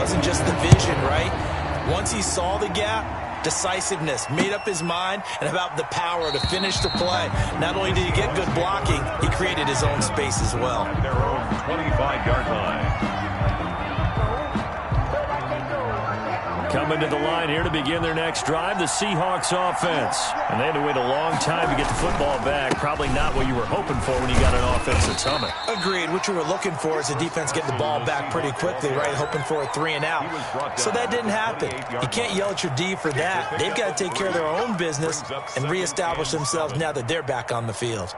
wasn't just the vision, right? Once he saw the gap, decisiveness, made up his mind, and about the power to finish the play. Not only did he get good blocking, he created his own space as well. At their own 25-yard line. Coming to the line here to begin their next drive, the Seahawks offense. And they had to wait a long time to get the football back. Probably not what you were hoping for when you got an offense that's humming. Agreed. What you were looking for is the defense getting the ball back pretty quickly, right? Hoping for a 3-and-out. So that didn't happen. You can't yell at your D for that. They've got to take care of their own business and reestablish themselves now that they're back on the field.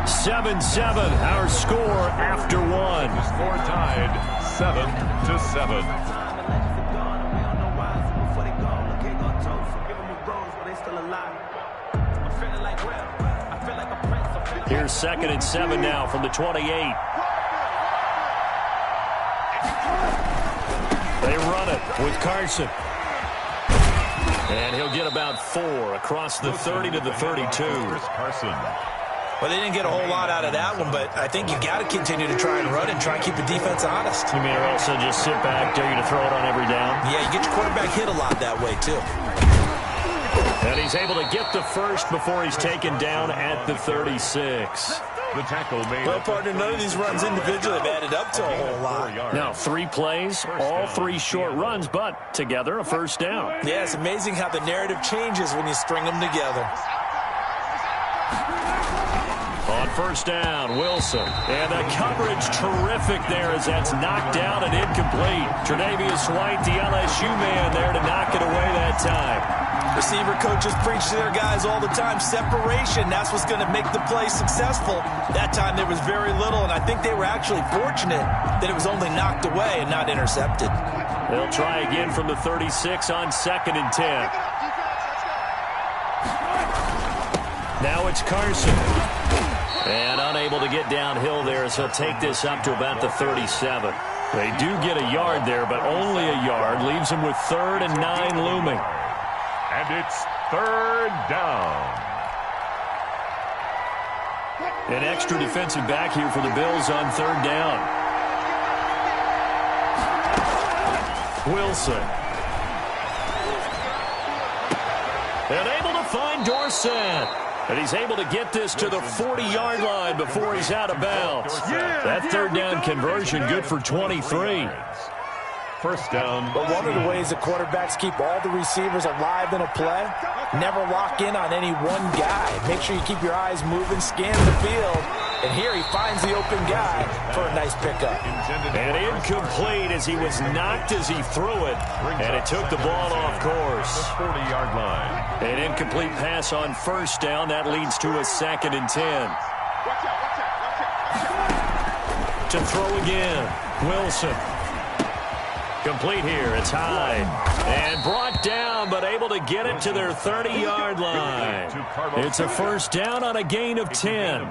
7-7, our score after one. The score tied 7-7. Here's 2nd and 7 now from the 28. They run it with Carson. And he'll get about 4 across the 30 to the 32. Carson. Well, they didn't get a whole lot out of that one, but I think you got to continue to try and run and try and keep the defense honest. You mean, or also just sit back, dare you to throw it on every down? Yeah, you get your quarterback hit a lot that way, too. And he's able to get the first before he's taken down at the 36. The tackle made. Well, partner, none of these runs individually have added up to a whole lot. Now, 3 plays, all 3 short runs, but together a first down. Yeah, it's amazing how the narrative changes when you string them together. On first down, Wilson. And the coverage terrific there as that's knocked down and incomplete. Tre'Davious White, the LSU man there to knock it away that time. Receiver coaches preach to their guys all the time. Separation, that's what's going to make the play successful. That time there was very little, and I think they were actually fortunate that it was only knocked away and not intercepted. They'll try again from the 36 on 2nd and 10. Now it's Carson. And unable to get downhill there, so he'll take this up to about the 37. They do get a yard there, but only a yard. Leaves them with 3rd and 9 looming. And it's 3rd down. An extra defensive back here for the Bills on 3rd down. Wilson. And able to find Dorsett. And he's able to get this to the 40-yard line before he's out of bounds. That 3rd down conversion good for 23. First down. But one of the ways that quarterbacks keep all the receivers alive in a play, never lock in on any one guy. Make sure you keep your eyes moving, scan the field. And here he finds the open guy for a nice pickup. And incomplete as he was knocked as he threw it. And it took the ball off course. 40-yard line. An incomplete pass on first down. That leads to a 2nd and 10. To throw again. Wilson. Complete here. It's high. And brought down, but able to get it to their 30-yard line. It's a first down on a gain of 10.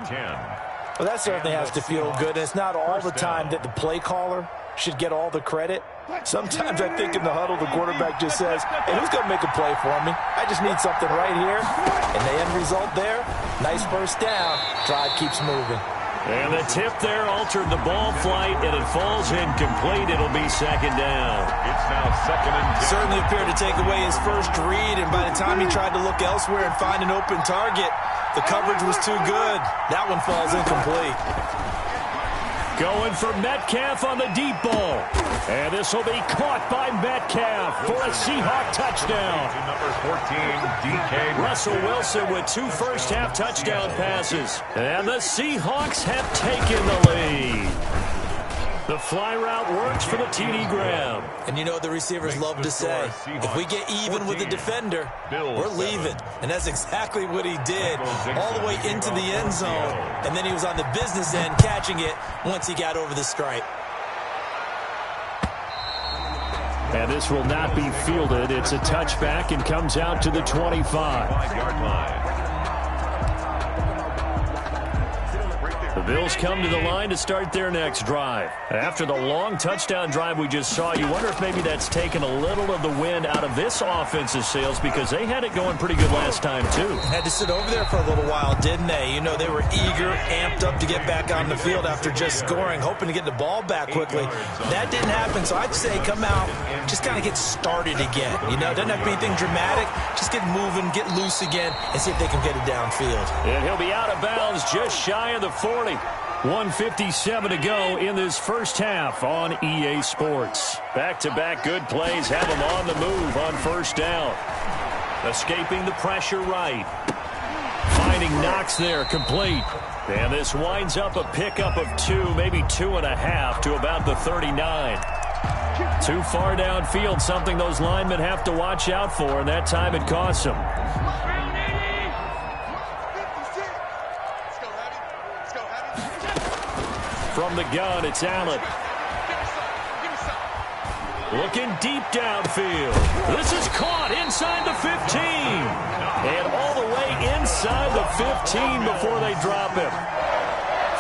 Well, that certainly has to feel good. It's not all the time that the play caller should get all the credit. Sometimes I think in the huddle, the quarterback just says, hey, who's going to make a play for me? I just need something right here. And the end result there, nice first down. Drive keeps moving. And the tip there altered the ball flight, and it falls incomplete. It'll be 2nd down. It's now 2nd and 10. Certainly appeared to take away his first read, and by the time he tried to look elsewhere and find an open target, the coverage was too good. That one falls incomplete. Going for Metcalf on the deep ball. And this will be caught by Metcalf for a Seahawk touchdown. Number 14, DK. Russell Wilson with 2 first-half touchdown passes. And the Seahawks have taken the lead. The fly route works for the TD Graham. And you know what the receivers love to say? If we get even with the defender, we're leaving. And that's exactly what he did, all the way into the end zone. And then he was on the business end catching it once he got over the stripe. And this will not be fielded. It's a touchback and comes out to the 25. Yard line. Bills come to the line to start their next drive. After the long touchdown drive we just saw, you wonder if maybe that's taken a little of the wind out of this offense's sails because they had it going pretty good last time, too. Had to sit over there for a little while, didn't they? You know, they were eager, amped up to get back on the field after just scoring, hoping to get the ball back quickly. That didn't happen, so I'd say come out, just kind of get started again. You know, doesn't have to be anything dramatic. Just get moving, get loose again, and see if they can get it downfield. And he'll be out of bounds just shy of the 40. 1:57 to go in this first half on EA Sports. Back-to-back good plays have them on the move on first down. Escaping the pressure right. Finding Knox there, complete. And this winds up a pickup of 2, maybe 2.5 to about the 39. Too far downfield, something those linemen have to watch out for, and that time it costs them. From the gun, it's Allen. Looking deep downfield. This is caught inside the 15. And all the way inside the 15 before they drop him.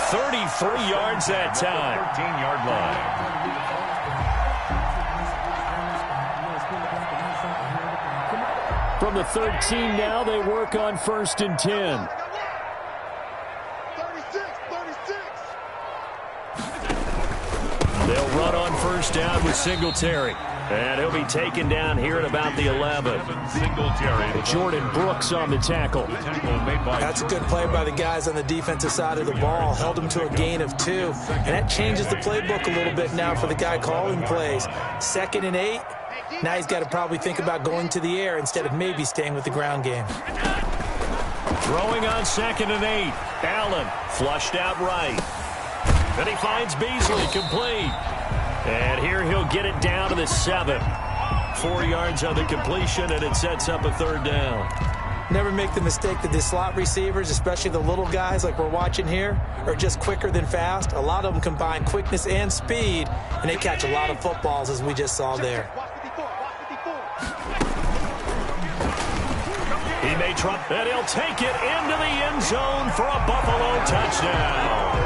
33 yards that time. 13-yard line. From the 13 now, they work on 1st and 10. They'll run on first down with Singletary. And he'll be taken down here at about the 11. Singletary. Jordan Brooks on the tackle. That's a good play by the guys on the defensive side of the ball. Held him to a gain of 2. And that changes the playbook a little bit now for the guy calling plays. 2nd and 8. Now he's got to probably think about going to the air instead of maybe staying with the ground game. Throwing on 2nd and 8. Allen flushed out right. Then he finds Beasley, complete. And here he'll get it down to the 7. 4 yards on the completion, and it sets up a 3rd down. Never make the mistake that the slot receivers, especially the little guys like we're watching here, are just quicker than fast. A lot of them combine quickness and speed, and they catch a lot of footballs, as we just saw there. He may try, and he'll take it into the end zone for a Buffalo touchdown.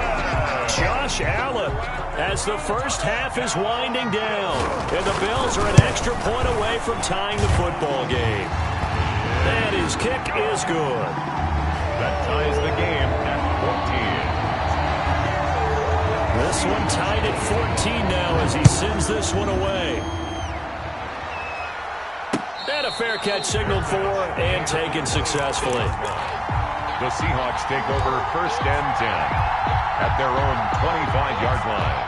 Josh Allen, as the first half is winding down, and the Bills are an extra point away from tying the football game. And his kick is good. That ties the game at 14. This one tied at 14 now as he sends this one away. And a fair catch signaled for and taken successfully. The Seahawks take over 1st and 10 at their own 25-yard line.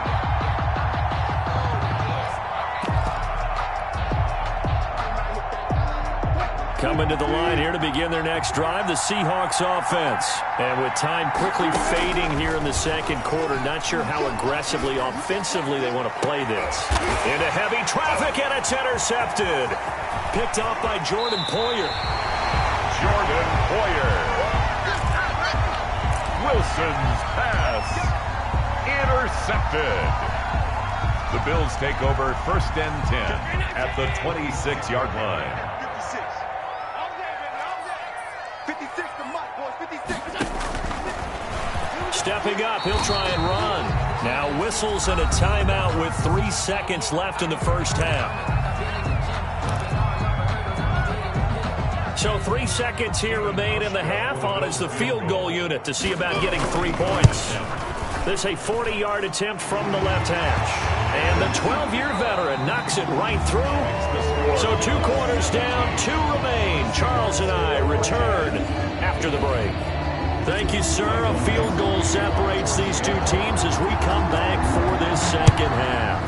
Coming to the line here to begin their next drive, the Seahawks offense. And with time quickly fading here in the 2nd quarter, not sure how aggressively, offensively they want to play this. Into heavy traffic, and it's intercepted. Picked off by Jordan Poyer. Jordan Poyer. Wilson's pass. Intercepted. The Bills take over 1st and 10 at the 26-yard line. Stepping up, he'll try and run. Now whistles and a timeout with 3 seconds left in the first half. So 3 seconds here remain in the half on as the field goal unit to see about getting 3 points. This a 40-yard attempt from the left hash. And the 12-year veteran knocks it right through. So 2 quarters down, 2 remain. Charles and I return after the break. Thank you, sir. A field goal separates these 2 teams as we come back for this second half.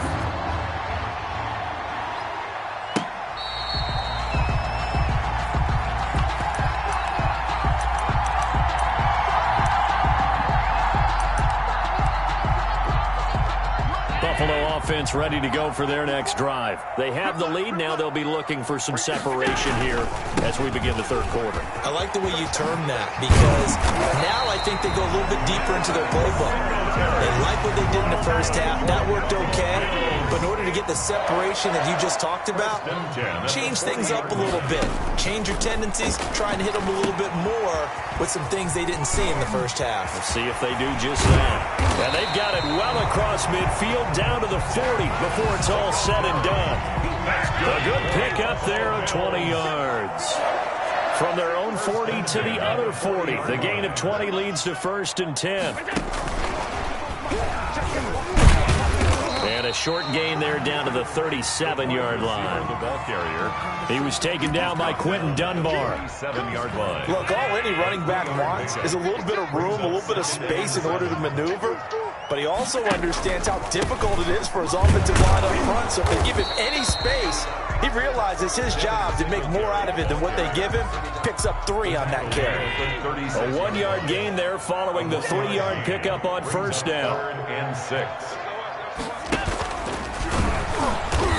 Buffalo offense ready to go for their next drive. They have the lead. Now they'll be looking for some separation here as we begin the 3rd quarter. I like the way you term that because now I think they go a little bit deeper into their playbook. They like what they did in the first half. That worked okay. But in order to get the separation that you just talked about, change things up a little bit. Change your tendencies, try and hit them a little bit more with some things they didn't see in the first half. Let's see if they do just that. And they've got it well across midfield down to the 40 before it's all said and done. A good pick up there of 20 yards. From their own 40 to the other 40. The gain of 20 leads to 1st and 10. And a short gain there down to the 37-yard line. The ball carrier. He was taken down by Quentin Dunbar. 7-yard line. Look, all any running back wants is a little bit of room, a little bit of space in order to maneuver. But he also understands how difficult it is for his offensive line up front. So if they give him any space, he realizes his job to make more out of it than what they give him. Picks up 3 on that carry. A 1-yard gain there following the 3-yard pickup on first down. 3rd and 6.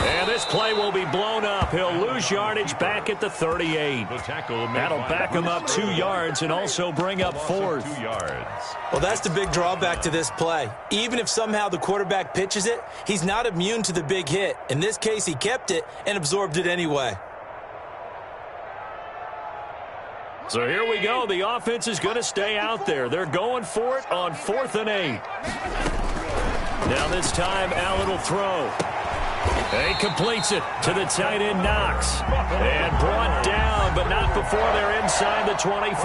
And this play will be blown up. He'll lose yardage back at the 38. That'll back him up 2 yards and also bring up 4th. 2 yards. Well, that's the big drawback to this play. Even if somehow the quarterback pitches it, he's not immune to the big hit. In this case, he kept it and absorbed it anyway. So here we go. The offense is going to stay out there. They're going for it on 4th and 8. Now this time, Allen will throw. He completes it to the tight end, Knox. And brought down, but not before they're inside the 25.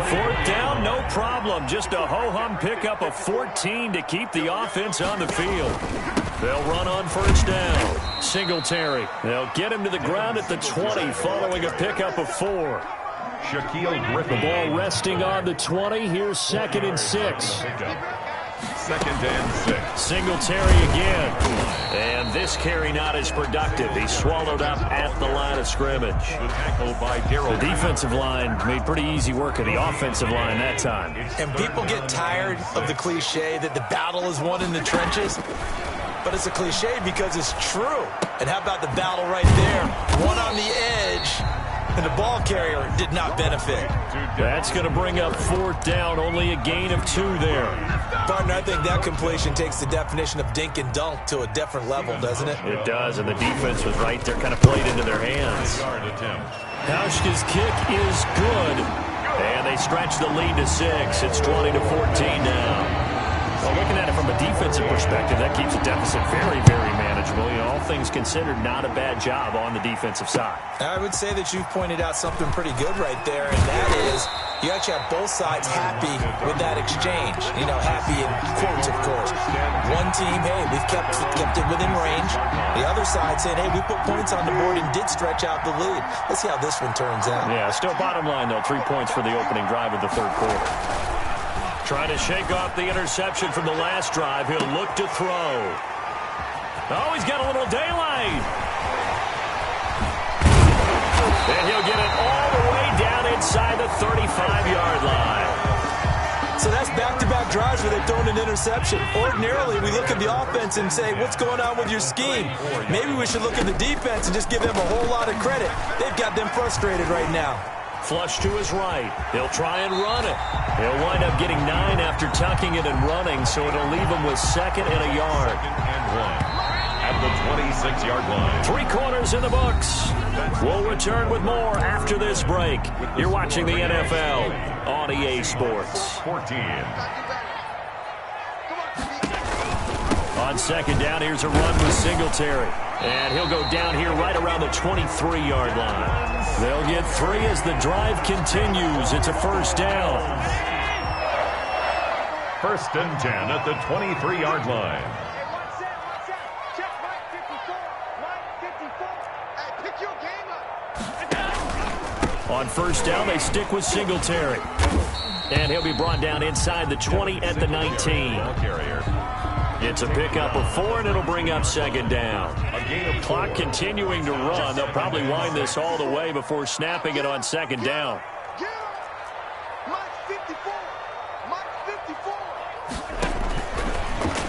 4th down, no problem. Just a ho-hum pickup of 14 to keep the offense on the field. They'll run on first down. Singletary. They'll get him to the ground at the 20 following a pickup of 4. Shaquille Griffin. The ball resting on the 20. Here's 2nd and 6. 2nd and 6. Singletary again. And this carry not as productive. He's swallowed up at the line of scrimmage. The tackle by Darryl. The defensive line made pretty easy work of the offensive line that time. And people get tired of the cliche that the battle is won in the trenches. But it's a cliche because it's true. And how about the battle right there? One on the edge, and the ball carrier did not benefit. That's going to bring up 4th down. Only a gain of 2 there. Partner, I think that completion takes the definition of dink and dunk to a different level, doesn't it? It does, and the defense was right there, kind of played into their hands. Hauschka's kick is good. And they stretch the lead to 6. It's 20 to 14 now. Well, looking at it from a defensive perspective, that keeps the deficit very, very manageable. You know, all things considered, not a bad job on the defensive side. I would say that you've pointed out something pretty good right there, and that is you actually have both sides happy with that exchange. You know, happy in quotes, of course. One team, hey, we've kept it within range. The other side saying, hey, we put points on the board and did stretch out the lead. Let's see how this one turns out. Yeah, still bottom line, though, 3 points for the opening drive of the 3rd quarter. Trying to shake off the interception from the last drive. He'll look to throw. Oh, he's got a little daylight. And he'll get it all the way down inside the 35-yard line. So that's back-to-back drives where they've thrown an interception. Ordinarily, we look at the offense and say, what's going on with your scheme? Maybe we should look at the defense and just give them a whole lot of credit. They've got them frustrated right now. Flush to his right. He'll try and run it. He'll wind up getting 9 after tucking it and running, so it'll leave him with 2nd and a yard. 2nd and 1 at the 26-yard line. 3 quarters in the books. We'll return with more after this break. You're watching the NFL on EA Sports. 14. On 2nd down, here's a run with Singletary. And he'll go down here right around the 23-yard line. They'll get 3 as the drive continues. It's a 1st down. 1st and 10 at the 23-yard line. On 1st down, they stick with Singletary. And he'll be brought down inside the 20 at the 19. It's a pickup of 4, and it'll bring up 2nd down. Clock continuing to run. They'll probably wind this all the way before snapping it on 2nd down.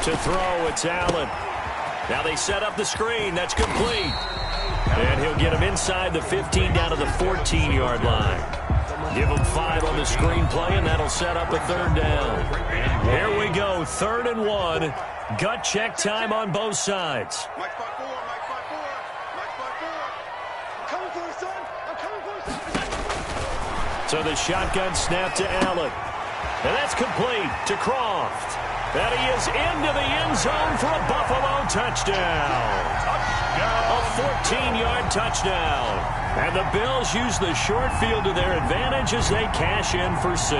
To throw, it's Allen. Now they set up the screen. That's complete. And he'll get him inside the 15 down to the 14-yard line. Give him 5 on the screen play, and that'll set up a 3rd down. Here we go. go 3rd and 1. Gut check time on both sides. Mike 5-4, Mike 5-4, Mike 5-4. I'm coming for you, son. I'm coming for you, son. So the shotgun snap to Allen. And that's complete to Croft. And he is into the end zone for a Buffalo touchdown. A 14-yard touchdown. And the Bills use the short field to their advantage as they cash in for 6.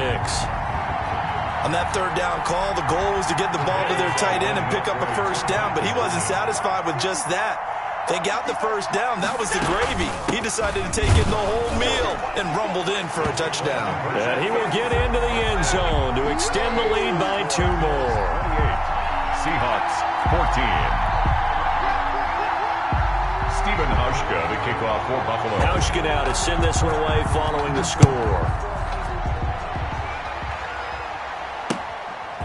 On that 3rd down call, the goal was to get the ball to their tight end and pick up a 1st down, but he wasn't satisfied with just that. They got the 1st down. That was the gravy. He decided to take in the whole meal and rumbled in for a touchdown. And he will get into the end zone to extend the lead by 2 more. Seahawks 14. Stephen Hauschka, the kickoff for Buffalo. Hauschka now to send this one away following the score.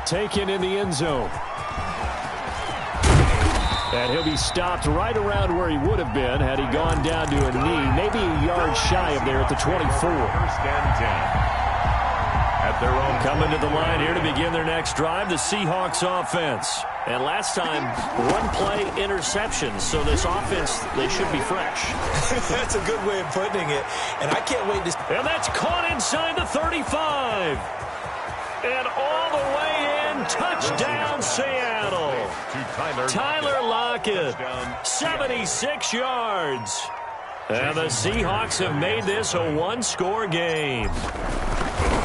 Taken in the end zone. And he'll be stopped right around where he would have been had he gone down to a knee, maybe a yard shy of there at the 24. 1st and 10. At their own. Coming to the line here to begin their next drive, the Seahawks offense. And last time, 1-play interceptions. So this offense, they should be fresh. That's a good way of putting it. And I can't wait to... And that's caught inside the 35. And all the way in, touchdown Seattle. Tyler Lockett, 76 yards. And the Seahawks have made this a 1-score game.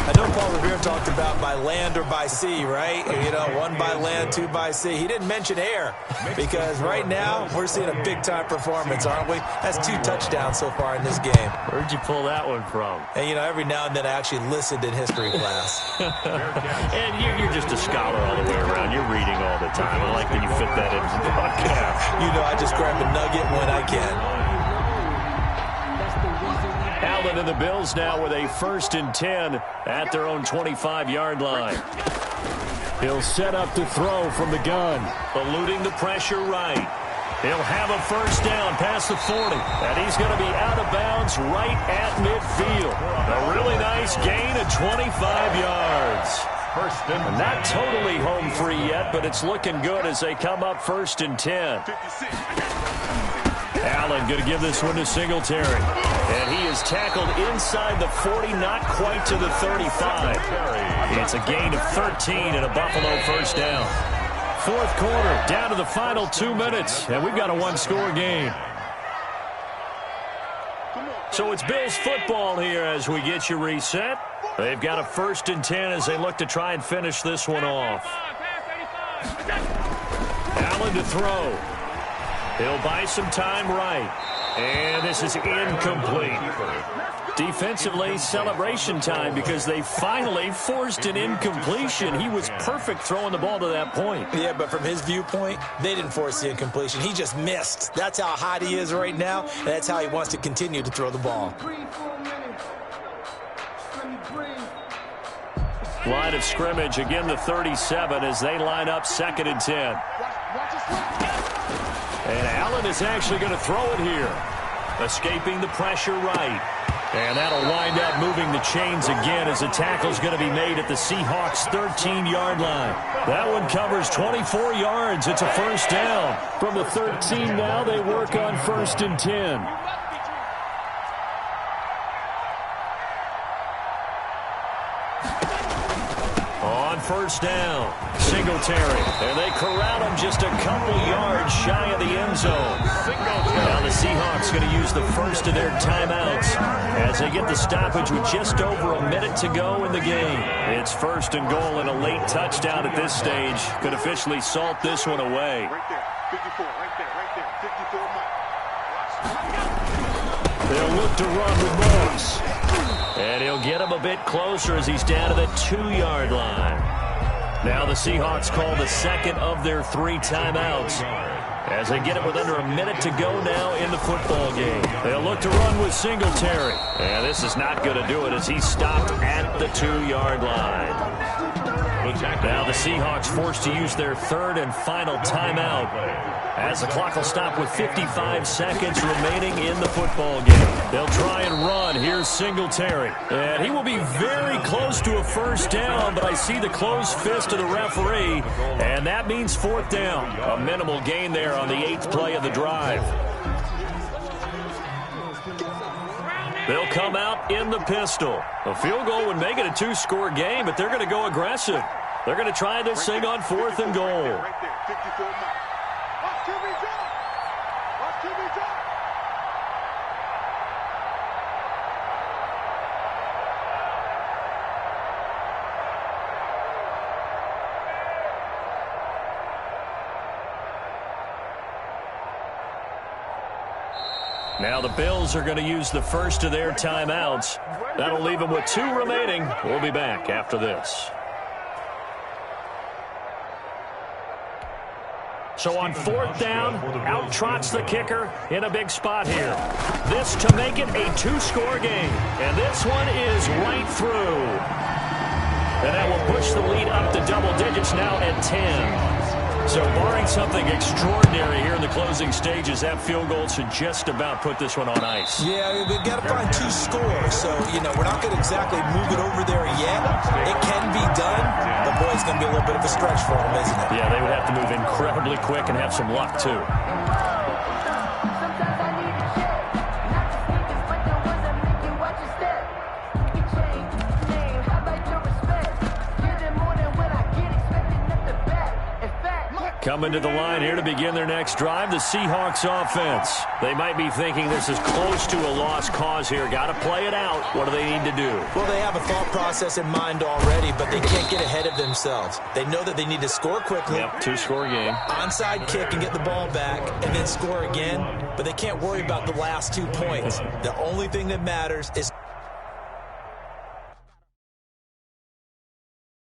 I know Paul Revere talked about by land or by sea, right? You know, 1 by land, 2 by sea. He didn't mention air because right now we're seeing a big-time performance, aren't we? That's 2 touchdowns so far in this game. Where'd you pull that one from? And, you know, every now and then I actually listened in history class. And you're just a scholar all the way around. You're reading all the time. I like that you fit that into the broadcast. You know, I just grab a nugget when I can. Allen and the Bills now with a 1st and 10 at their own 25-yard line. He'll set up to throw from the gun. Eluding the pressure right. He'll have a 1st down past the 40. And he's going to be out of bounds right at midfield. A really nice gain of 25 yards. And not totally home free yet, but it's looking good as they come up 1st and 10. Allen going to give this one to Singletary. And he is tackled inside the 40, not quite to the 35. It's a gain of 13 and a Buffalo 1st down. 4th quarter, down to the final 2 minutes, and we've got a 1-score game. So it's Bills football here as we get you reset. They've got a 1st and 10 as they look to try and finish this one off. Allen to throw. He'll buy some time right. And this is incomplete. Defensively, celebration time because they finally forced an incompletion. He was perfect throwing the ball to that point. Yeah, but from his viewpoint, they didn't force the incompletion. He just missed. That's how hot he is right now, and that's how he wants to continue to throw the ball. Line of scrimmage, again the 37 as they line up 2nd and 10. And Allen is actually going to throw it here. Escaping the pressure right. And that'll wind up moving the chains again as the tackle's going to be made at the Seahawks' 13-yard line. That one covers 24 yards. It's a 1st down. From the 13 now, they work on 1st and 10. On 1st down, Singletary. And they corral him just a couple yards shy of the end zone. Now the Seahawks going to use the first of their timeouts as they get the stoppage with just over a minute to go in the game. It's 1st and goal and a late touchdown at this stage could officially salt this one away. Right there, 54, right there, 54. They'll look to run with Moss. And he'll get him a bit closer as he's down to the 2-yard line. Now the Seahawks call the 2nd of their 3 timeouts as they get it with under a minute to go now in the football game. They'll look to run with Singletary. And this is not going to do it as he's stopped at the 2-yard line. Now the Seahawks forced to use their third and final timeout as the clock will stop with 55 seconds remaining in the football game. They'll try and run. Here's Singletary. And he will be very close to a first down, but I see the closed fist of the referee, and that means fourth down. A minimal gain there on the 8th play of the drive. They'll come out in the pistol. A field goal would make it a 2-score game, but they're going to go aggressive. They're going to try this thing on 4th and goal. Right there, 54 miles. Watch QB drop. Watch QB drop. Now the Bills are going to use the first of their timeouts. That'll leave them with 2 remaining. We'll be back after this. So on 4th down, out trots the kicker in a big spot here. This to make it a 2-score game. And this one is right through. And that will push the lead up to double digits now at 10. So barring something extraordinary here in the closing stages, that field goal should just about put this one on ice. Yeah, we've got to find 2 scores. So, we're not going to exactly move it over there yet. It can be done, but boy, it's going to be a little bit of a stretch for them, isn't it? Yeah, they would have to move incredibly quick and have some luck, too. Coming to the line here to begin their next drive, the Seahawks offense. They might be thinking this is close to a lost cause here. Got to play it out. What do they need to do? Well, they have a thought process in mind already, but they can't get ahead of themselves. They know that they need to score quickly. Yep, 2-score game. Onside kick and get the ball back and then score again, but they can't worry about the last 2 points. The only thing that matters is